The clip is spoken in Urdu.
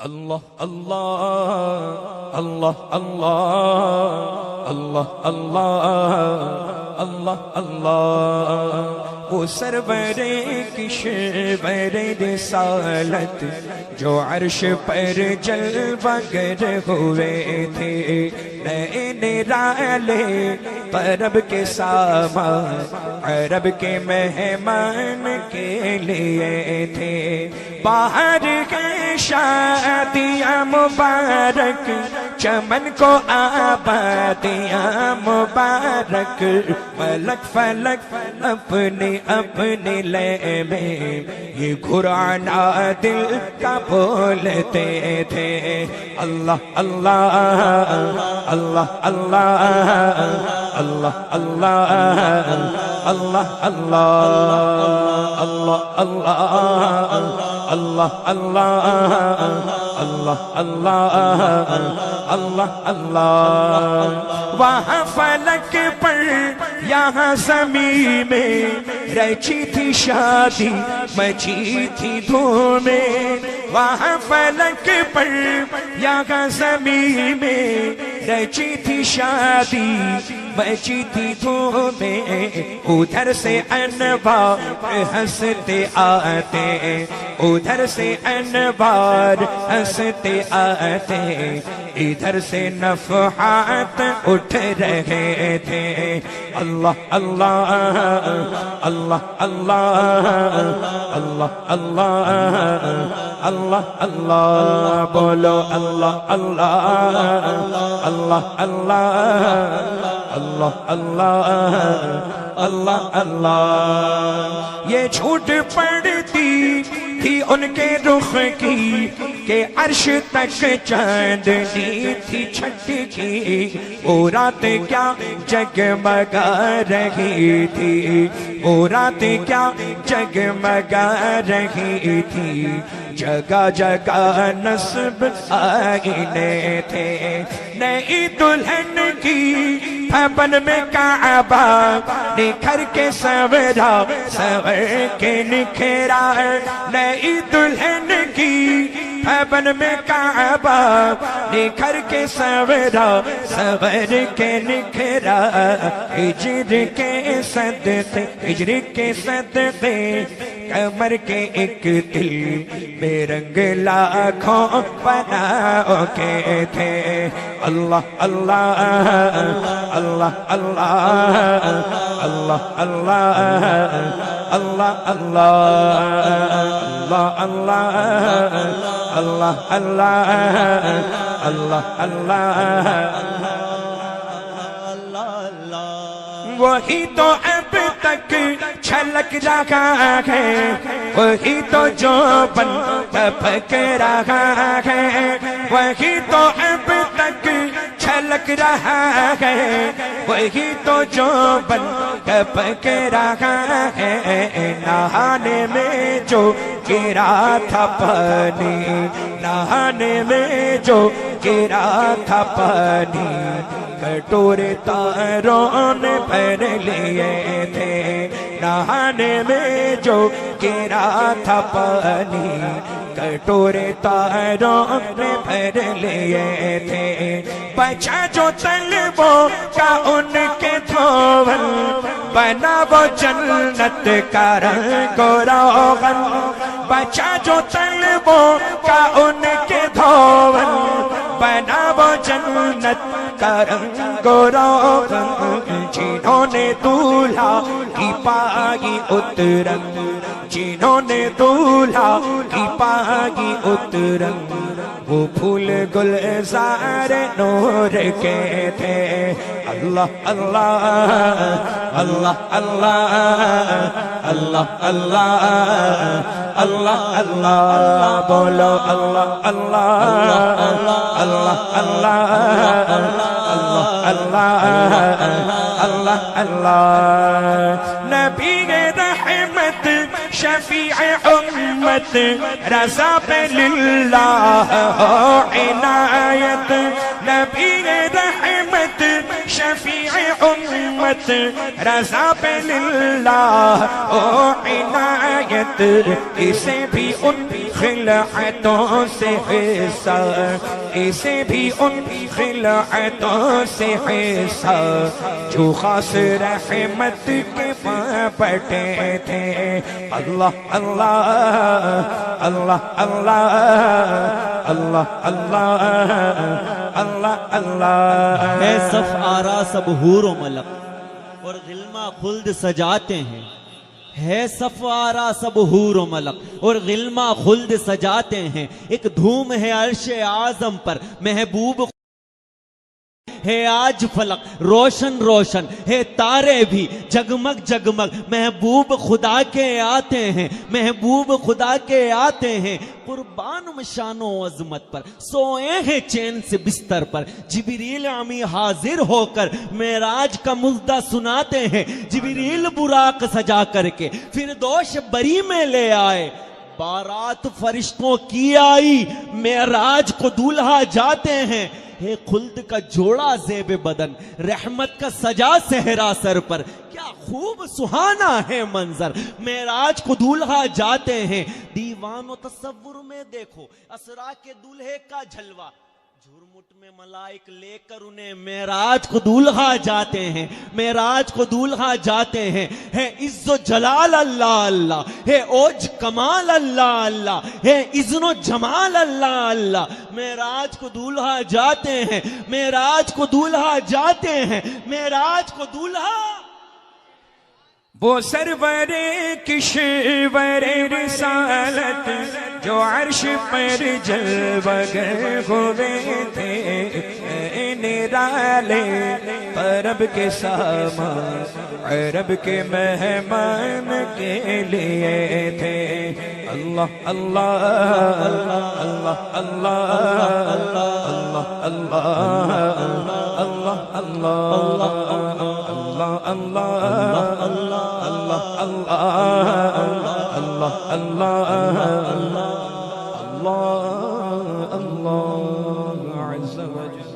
اللہ اللہ اللہ اللہ اللہ اللہ اللہ اللہ وہ سرور کشور رسالت جو عرش پر جلوہ گر ہوئے تھے، نئے نرالے طرب کے سامان عرب کے مہمان کے لیے تھے، باہر کے شادیاں مبارک چمن کو آبادیاں مبارک، ملک فلک اپنے اپنے لے میں یہ قرآن دل کا بولتے تھے، اللہ اللہ اللہ اللہ اللہ اللہ اللہ اللہ اللہ اللہ اللہ اللہ اللہ اللہ وہاں فلک پر یہاں زمین میں رچی تھی شادی مچی تھی دھومیں، وہاں فلک پر یہاں زمین میں رچی تھی شادی مچی تھی دھومیں، ادھر سے انوار ہنستے آتے ادھر سے انوار ہنستے آتے، ادھر سے نفحات اٹھ رہے تھے، اللہ اللہ اللہ اللہ اللہ اللہ اللہ اللہ بولو اللہ اللہ اللہ اللہ اللہ اللہ اللہ اللہ یہ جھوٹ پڑتی تھی ان کے رخ کی کہ عرش تک چاندنی تھی چھٹکی، وہ رات کیا جگمگا رہی تھی، وہ رات کیا جگمگا رہی تھی، جگہ جگہ نصب آئینے تھے، نئی دلہن کی بھون میں کعبہ نکھر کے سورا سور کے نکھرا، نئی دلہن کی بھون میں کعبہ نکھر کے سورا سور کے نکھرا، ہجر کے صدقے ہجر کے صدقے کمر کے ایک دل بے رنگ لاکھوں بناؤ کے تھے، اللہ اللہ اللہ اللہ اللہ اللہ اللہ اللہ اللہ اللہ اللہ اللہ وہی تو اب تک چھلک رہا ہے، وہی تو جو بن ٹپک رہا ہے، وہی تو اب تک چھلک رہا ہے، وہی تو جو بن ٹپک رہا ہے، نہانے میں جو گرا تھا پانی، نہانے میں جو گرا تھا پانی، کٹورے تاروں نے بھر لیے تھے، نہانے میں جو گرا تھا پانی، کٹورے تاروں نے بھر لیے تھے، بچا جو طلبوں کا ان کے دھول، بنا وہ جنت کا رنگ و روغن، بچا جو طلبوں کا ان کے دھول، بنا وہ جنت کا رنگ و روغن، جنہوں نے دولہا کی پائی اترن، جنہوں نے دولہا کی پائی اترن، وہ پھول گلزار نور کے تھے، اللہ اللہ اللہ اللہ اللہ اللہ اللہ اللہ بولو اللہ اللہ اللہ اللہ اللہ اللہ اللہ نبی رحمت شفیع امت رضا پہ للہ ہو عنایت، نبی رحمت شفیع امت رضا پہ للہ او عنایت اسے بھی ان خلعتوں سے حصہ اسے بھی ان خلعتوں سے حصہ جو خاص رحمت کے بٹے تھے اللہ اللہ اللہ اللہ اللہ اللہ اللہ اللہ ہے صف آرا سب حور و ملک اور غلمہ خلد سجاتے ہیں ہے صف آرا سب حور و ملک اور غلمہ خلد سجاتے ہیں ایک دھوم ہے عرش اعظم پر محبوب ہے آج فلک روشن روشن ہے تارے بھی جگمگ جگمگ محبوب خدا کے آتے ہیں محبوب خدا کے آتے ہیں قربان شان و عظمت پر سوئے ہیں چین سے بستر پر جبریل امی حاضر ہو کر معراج کا مژدہ سناتے ہیں جبریل براق سجا کر کے فردوس بری میں لے آئے بارات فرشتوں کی آئی معراج کو دولہا جاتے ہیں ہے خلد کا جوڑا زیب بدن رحمت کا سجا صحرا سر پر کیا خوب سہانا ہے منظر معراج کو دولہا جاتے ہیں دیوان و تصور میں دیکھو اسرا کے دولہے کا جھلوا جھرمٹ میں ملائک لے کر انہیں معراج کو دولہا جاتے ہیں معراج کو دولہا جاتے ہیں ہے عز و جلال اللہ اللہ ہے اوج کمال اللہ اللہ ہے اذن و جمال اللہ اللہ معراج کو دولہا جاتے ہیں معراج کو دولہا جاتے ہیں معراج کو دولہا وہ سرور کشور رسالت جو عرش پر جلوگر ہوئے تھے نرالے عرب کے سامان عرب کے مہمان کے لیے تھے اللہ اللہ اللہ اللہ اللہ اللہ اللہ اللہ اللہ اللہ اللہ عز وجل